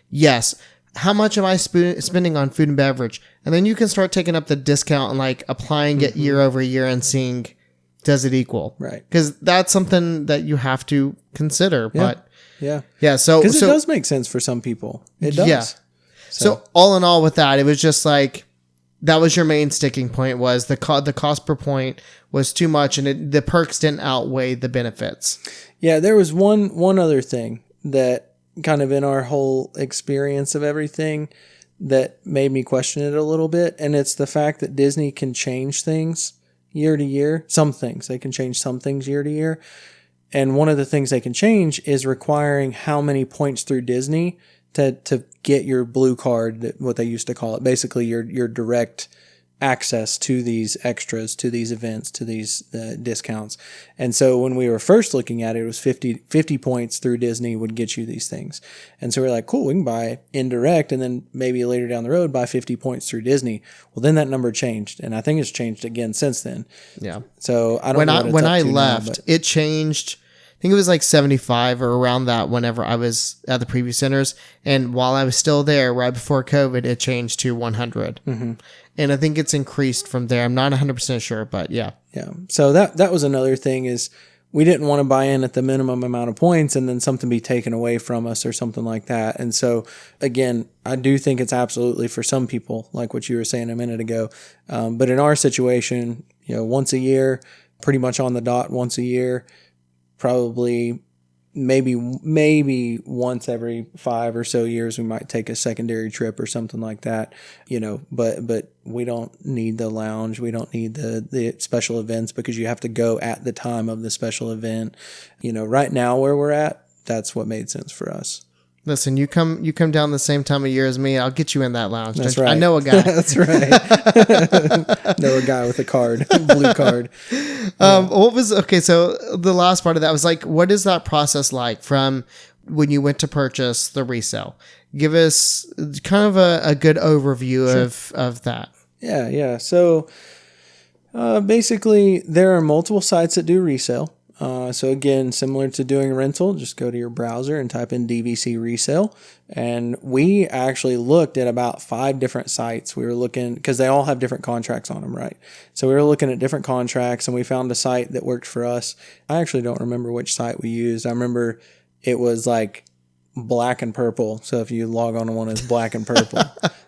Yes. How much am I spending on food and beverage? And then you can start taking up the discount and like applying it year over year and seeing, does it equal? Right. Because that's something that you have to consider. But yeah. So Because it does make sense for some people. It does. Yeah. So all in all with that, it was just like, that was your main sticking point, was the cost per point was too much, and the perks didn't outweigh the benefits. Yeah, there was one other thing that kind of in our whole experience of everything that made me question it a little bit, and it's the fact that Disney can change things year to year. Some things. They can change some things year to year. And one of the things they can change is requiring how many points through Disney to get your blue card, what they used to call it, basically your direct access to these extras, to these events, to these discounts. And so when we were first looking at it, it was 50 points through Disney would get you these things. And so we're like, cool, we can buy indirect and then maybe later down the road buy 50 points through Disney. Well, then that number changed, and I think it's changed again since then. Yeah. So I don't know when I left, it changed. I think it was like 75 or around that whenever I was at the preview centers. And while I was still there right before COVID, it changed to 100. Mm-hmm. And I think it's increased from there. I'm not 100% sure, but yeah. Yeah. So that was another thing, is we didn't want to buy in at the minimum amount of points and then something be taken away from us or something like that. And so, again, I do think it's absolutely for some people, like what you were saying a minute ago. But in our situation, once a year, pretty much on the dot once a year, probably maybe once every 5 or so years we might take a secondary trip or something like that, but we don't need the lounge, we don't need the special events, because you have to go at the time of the special event. Right now where we're at, that's what made sense for us. Listen, you come down the same time of year as me, I'll get you in that lounge. That's right. I know a guy. That's right. Know a guy with a card, blue card. So the last part of that was like, what is that process like from when you went to purchase the resale? Give us kind of a good overview of that. Yeah. So basically, there are multiple sites that do resale. So again, similar to doing a rental, just go to your browser and type in DVC Resale. And we actually looked at about 5 different sites. We were looking, because they all have different contracts on them, right? So we were looking at different contracts, and we found a site that worked for us. I actually don't remember which site we used. I remember it was like black and purple. So if you log on to one that's black and purple,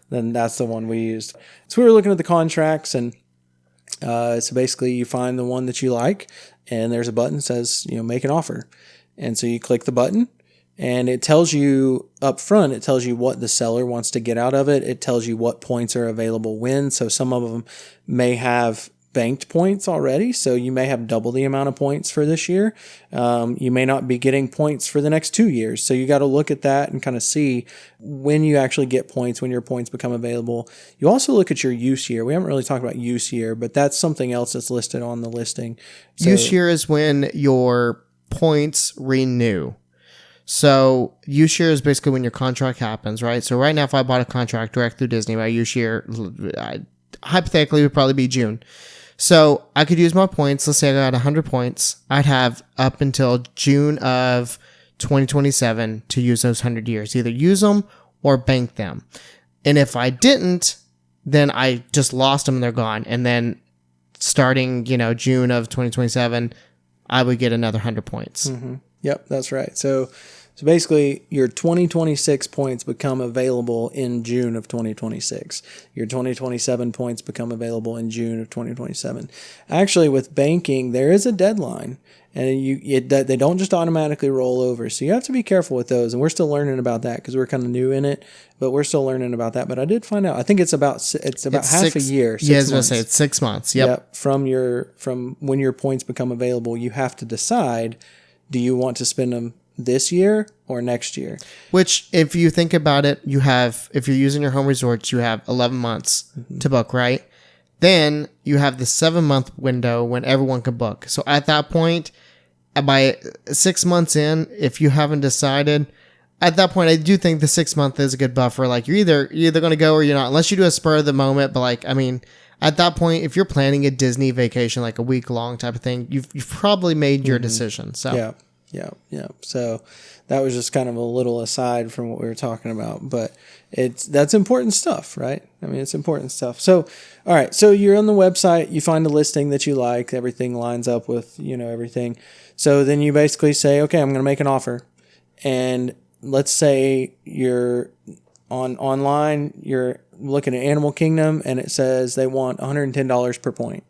then that's the one we used. So we were looking at the contracts, and so basically you find the one that you like, and there's a button that says, make an offer. And so you click the button, and it tells you up front, it tells you what the seller wants to get out of it. It tells you what points are available when. So some of them may have banked points already. So you may have double the amount of points for this year. You may not be getting points for the next 2 years. So you got to look at that and kind of see when you actually get points, when your points become available. You also look at your use year. We haven't really talked about use year, but that's something else that's listed on the listing. So, use year is when your points renew. So use year is basically when your contract happens, right? So right now, if I bought a contract direct through Disney, my use year hypothetically would probably be June. So I could use my points. Let's say I got 100 points. I'd have up until June of 2027 to use those 100 years. Either use them or bank them. And if I didn't, then I just lost them and they're gone. And then starting, June of 2027, I would get another 100 points. Mm-hmm. Yep, that's right. So basically, your 2026 points become available in June of 2026. Your 2027 points become available in June of 2027. Actually, with banking, there is a deadline, and they don't just automatically roll over. So you have to be careful with those, and we're still learning about that because we're kind of new in it, but we're still learning about that. But I did find out, I think it's about half a year. Yeah, I was going to say it's 6 months. Yep. From when your points become available, you have to decide, do you want to spend them this year or next year? Which, if you think about it, if you're using your home resorts, you have 11 months to book, right? Then you have the 7-month window when everyone can book. So at that point, by 6 months in, if you haven't decided, at that point, I do think the 6 month is a good buffer. Like you're either going to go or you're not, unless you do a spur of the moment. But at that point, if you're planning a Disney vacation, like a week long type of thing, you've probably made your decision. So Yeah. So that was just kind of a little aside from what we were talking about, but that's important stuff, right? I mean, it's important stuff. So, all right. So you're on the website, you find a listing that you like, everything lines up with, everything. So then you basically say, okay, I'm going to make an offer. And let's say you're online, you're looking at Animal Kingdom and it says they want $110 per point.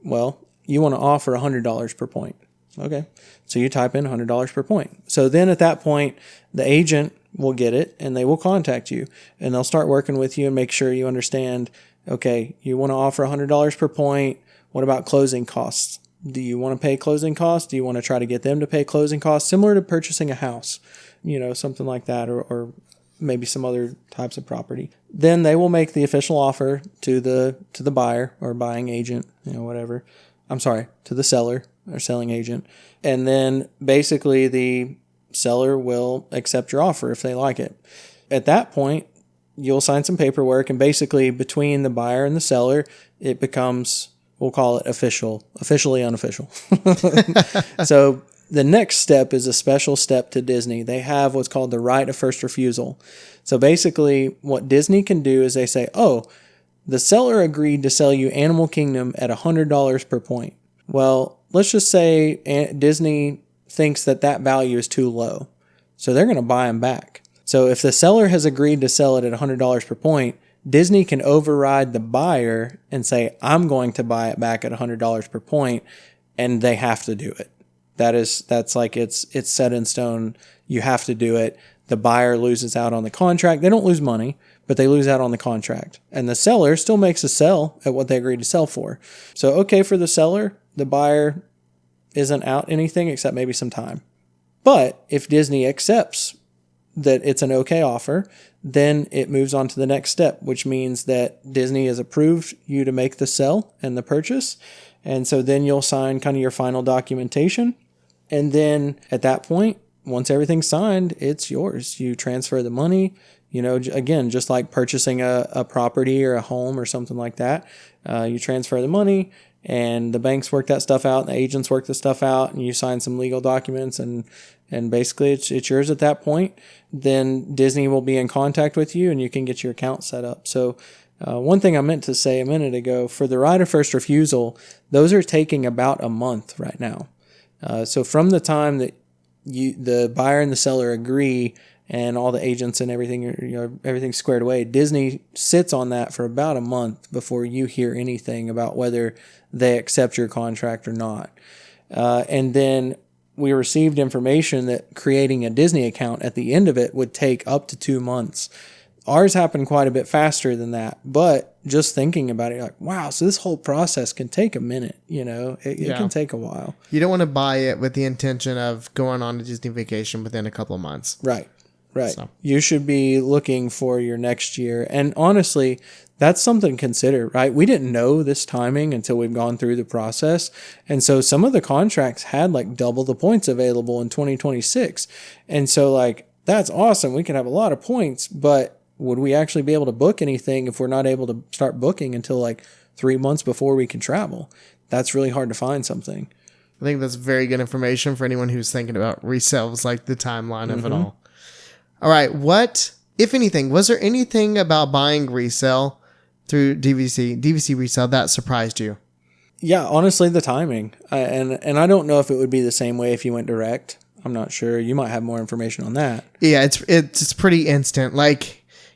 Well, you want to offer $100 per point. Okay. So you type in $100 per point. So then at that point, the agent will get it and they will contact you and they'll start working with you and make sure you understand, okay, you want to offer $100 per point. What about closing costs? Do you want to pay closing costs? Do you want to try to get them to pay closing costs? Similar to purchasing a house, something like that, or maybe some other types of property. Then they will make the official offer to the buyer or buying agent, whatever. I'm sorry, to the seller or selling agent. And then basically the seller will accept your offer if they like it. At that point, you'll sign some paperwork, and basically between the buyer and the seller, it becomes, we'll call it officially unofficial. So the next step is a special step to Disney. They have what's called the right of first refusal. So basically what Disney can do is they say, oh, the seller agreed to sell you Animal Kingdom at $100 per point. Well, let's just say Disney thinks that value is too low. So they're going to buy them back. So if the seller has agreed to sell it at $100 per point, Disney can override the buyer and say, I'm going to buy it back at $100 per point, and they have to do it. That's like it's set in stone. You have to do it. The buyer loses out on the contract. They don't lose money, but they lose out on the contract. And the seller still makes a sell at what they agreed to sell for. So, okay, for the seller, the buyer isn't out anything except maybe some time. But if Disney accepts that it's an okay offer, then it moves on to the next step, which means that Disney has approved you to make the sell and the purchase. And so then you'll sign kind of your final documentation. And then at that point, once everything's signed, it's yours. You transfer the money, again, just like purchasing a property or a home or something like that. You transfer the money and the banks work that stuff out and the agents work the stuff out and you sign some legal documents and basically it's yours at that point. Then Disney will be in contact with you and you can get your account set up. So one thing I meant to say a minute ago, for the right of first refusal, those are taking about a month right now. So from the time that the buyer and the seller agree and all the agents and everything, everything's squared away, Disney sits on that for about a month before you hear anything about whether they accept your contract or not. And then we received information that creating a Disney account at the end of it would take up to 2 months. Ours happened quite a bit faster than that, but just thinking about it, you're like, wow, so this whole process can take a minute, it can take a while. You don't want to buy it with the intention of going on a Disney vacation within a couple of months. Right. So. You should be looking for your next year. And honestly, that's something to consider, right? We didn't know this timing until we've gone through the process. And so some of the contracts had like double the points available in 2026. And so that's awesome. We can have a lot of points, but would we actually be able to book anything if we're not able to start booking until 3 months before we can travel? That's really hard to find something. I think that's very good information for anyone who's thinking about resales, the timeline of it all. All right. What, if anything, was there anything about buying resale through DVC Resale that surprised you? Yeah, honestly, the timing. And I don't know if it would be the same way if you went direct. I'm not sure. You might have more information on that. Yeah, it's pretty instant.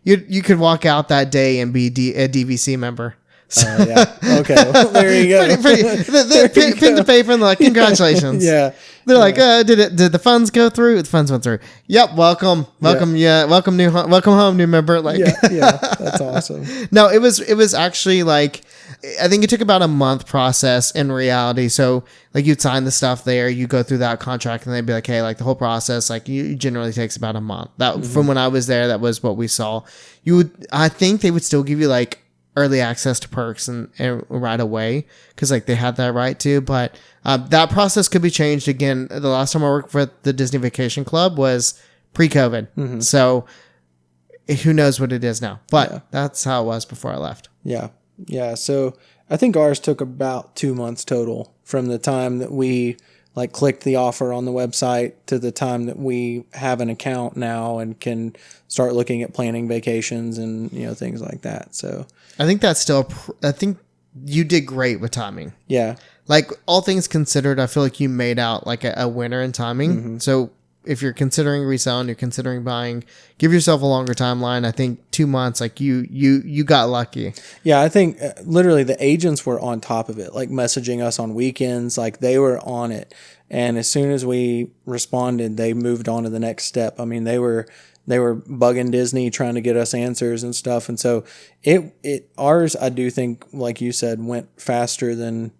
You could walk out that day and be a DVC member. Yeah. Okay. Well, there you go. They pin the paper and they're like, congratulations. Yeah. They're did the funds go through? The funds went through. Yep. Welcome. Yeah. Welcome home, new member. That's awesome. No, it was actually I think it took about a month process in reality. So you'd sign the stuff there, you go through that contract and they'd be like, hey, the whole process, you generally takes about a month. That from when I was there, that was what we saw. I think they would still give you early access to perks and right away because they had that right to, but that process could be changed again. The last time I worked for the Disney Vacation Club was pre-COVID. So who knows what it is now, but that's how it was before I left. Yeah. So I think ours took about 2 months total from the time that we like clicked the offer on the website to the time that we have an account now and can start looking at planning vacations and, things like that. So I think that's still, I think you did great with timing. yeah. Like all things considered, I feel like you made out like a winner in timing. Mm-hmm. So if you're considering reselling, you're considering buying, give yourself a longer timeline. I think 2 months, like you got lucky. Yeah, I think literally the agents were on top of it, like messaging us on weekends, like they were on it. And as soon as we responded, they moved on to the next step. I mean, they were bugging Disney trying to get us answers and stuff. And so ours, I do think, like you said, went faster than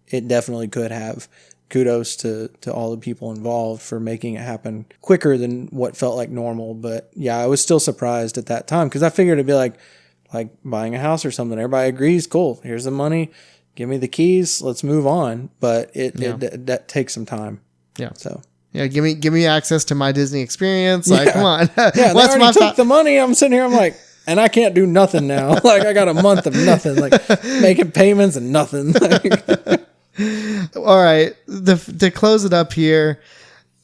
it definitely could have. Kudos to all the people involved for making it happen quicker than what felt like normal. But yeah, I was still surprised at that time because I figured it'd be like buying a house or something. Everybody agrees, cool, here's the money, give me the keys, let's move on. But that takes some time. Yeah. So yeah, give me access to my Disney experience. Like, come on. Yeah, they already took the money. I'm sitting here, I'm like, and I can't do nothing now. Like I got a month of nothing, like making payments and nothing. Like, all right. To close it up here,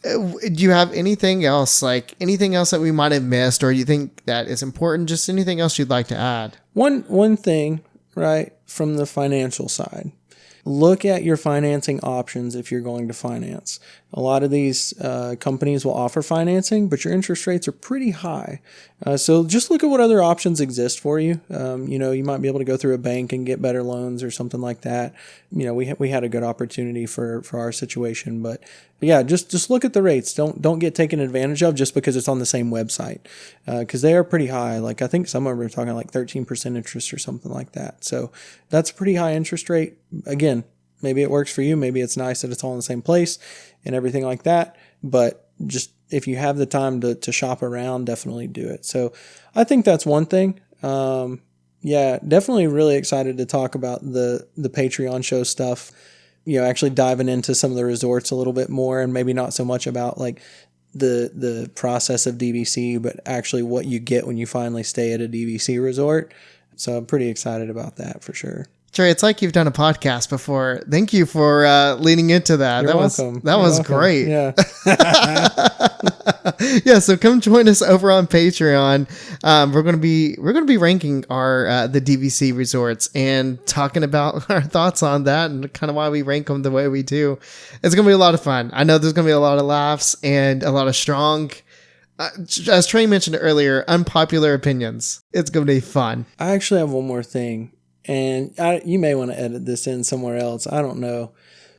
do you have anything else that we might have missed, or you think that is important? Just anything else you'd like to add? One thing, right, from the financial side, look at your financing options if you're going to finance. A lot of these companies will offer financing, but your interest rates are pretty high. So just look at what other options exist for you. You might be able to go through a bank and get better loans or something like that. We had a good opportunity for our situation, but yeah, just look at the rates. Don't get taken advantage of just because it's on the same website, because they are pretty high. Like I think some of them are talking like 13% interest or something like that. So that's a pretty high interest rate. Again, maybe it works for you. Maybe it's nice that it's all in the same place and everything like that. But just if you have the time to shop around, definitely do it. So I think that's one thing. Yeah, definitely really excited to talk about the Patreon show stuff. Actually diving into some of the resorts a little bit more, and maybe not so much about like the process of DVC, but actually what you get when you finally stay at a DVC resort. So I'm pretty excited about that for sure. Trey, it's like you've done a podcast before. Thank you for leaning into that. You're welcome. That was great. Yeah. Yeah. So come join us over on Patreon. We're gonna be ranking our the DVC resorts and talking about our thoughts on that and kind of why we rank them the way we do. It's gonna be a lot of fun. I know there's gonna be a lot of laughs and a lot of strong. As Trey mentioned earlier, unpopular opinions. It's gonna be fun. I actually have one more thing. And you may want to edit this in somewhere else. I don't know.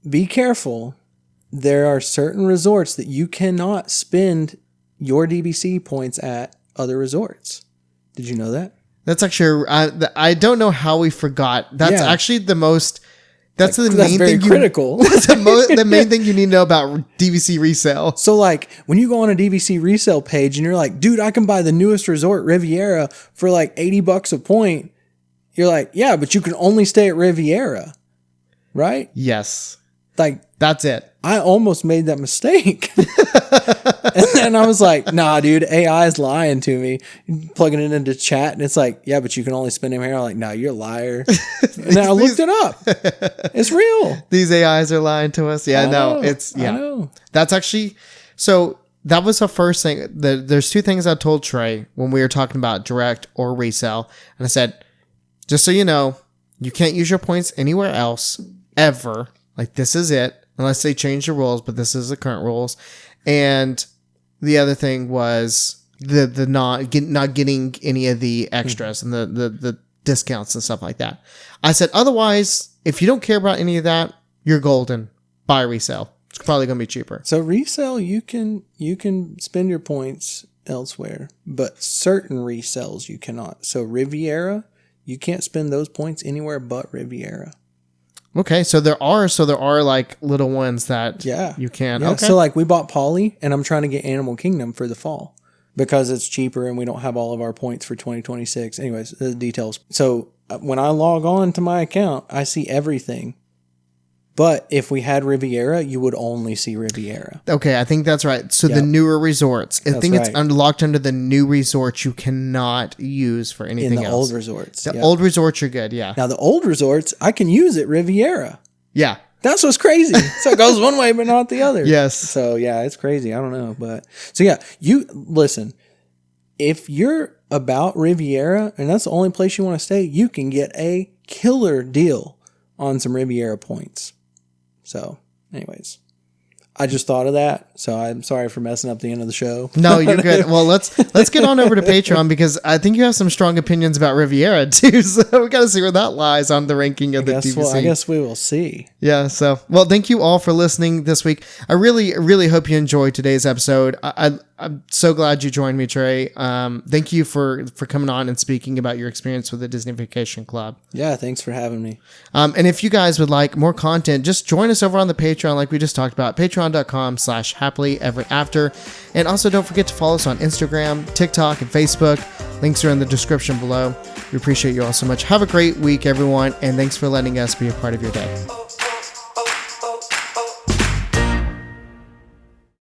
Be careful. There are certain resorts that you cannot spend your DVC points at other resorts. Did you know that? That's actually, I don't know how we forgot. That's actually the most, that's the main very thing. Critical. That's the main thing you need to know about DVC resale. So like when you go on a DVC resale page and you're like, dude, I can buy the newest resort, Riviera, for like $80 a point. You're like, yeah, but you can only stay at Riviera, right? Yes. Like, that's it. I almost made that mistake. And then I was like, nah, dude, AI is lying to me. Plugging it into chat, and it's like, yeah, but you can only spend him here. I'm like, nah, you're a liar. And then I looked it up. It's real. These AIs are lying to us. Yeah, I know. That's actually, so that was the first thing. There's two things I told Trey when we were talking about direct or resale. And I said, just so you know, you can't use your points anywhere else ever. Like, this is it, unless they change the rules, but this is the current rules. And the other thing was the not getting any of the extras and the discounts and stuff like that. I said, otherwise, if you don't care about any of that, you're golden. Buy resale. It's probably going to be cheaper. So resale, you can spend your points elsewhere, but certain resales you cannot. So Riviera, you can't spend those points anywhere but Riviera. Okay, so there are like little ones that you can. Yeah. Okay. So like we bought Polly, and I'm trying to get Animal Kingdom for the fall because it's cheaper and we don't have all of our points for 2026. Anyways, the details. So when I log on to my account, I see everything. But if we had Riviera, you would only see Riviera. Okay, I think that's right. So the newer resorts, I think it's unlocked under the new resorts you cannot use for anything else. In the old resorts. The old resorts are good, yeah. Now the old resorts, I can use at Riviera. Yeah. That's what's crazy. So it goes one way, but not the other. Yes. So yeah, it's crazy. I don't know. But so yeah, you listen, if you're about Riviera and that's the only place you want to stay, you can get a killer deal on some Riviera points. So anyways, I just thought of that, so I'm sorry for messing up the end of the show. No, you're good. Well, let's get on over to Patreon because I think you have some strong opinions about Riviera too. So we got to see where that lies on the ranking of the DVC. I guess we will see. Yeah. So, well, thank you all for listening this week. I really, really hope you enjoyed today's episode. I'm so glad you joined me, Trey. Thank you for coming on and speaking about your experience with the Disney Vacation Club. Yeah, thanks for having me. And if you guys would like more content, just join us over on the Patreon like we just talked about, patreon.com/happilyeverafter. And also don't forget to follow us on Instagram, TikTok, and Facebook. Links are in the description below. We appreciate you all so much. Have a great week, everyone, and thanks for letting us be a part of your day.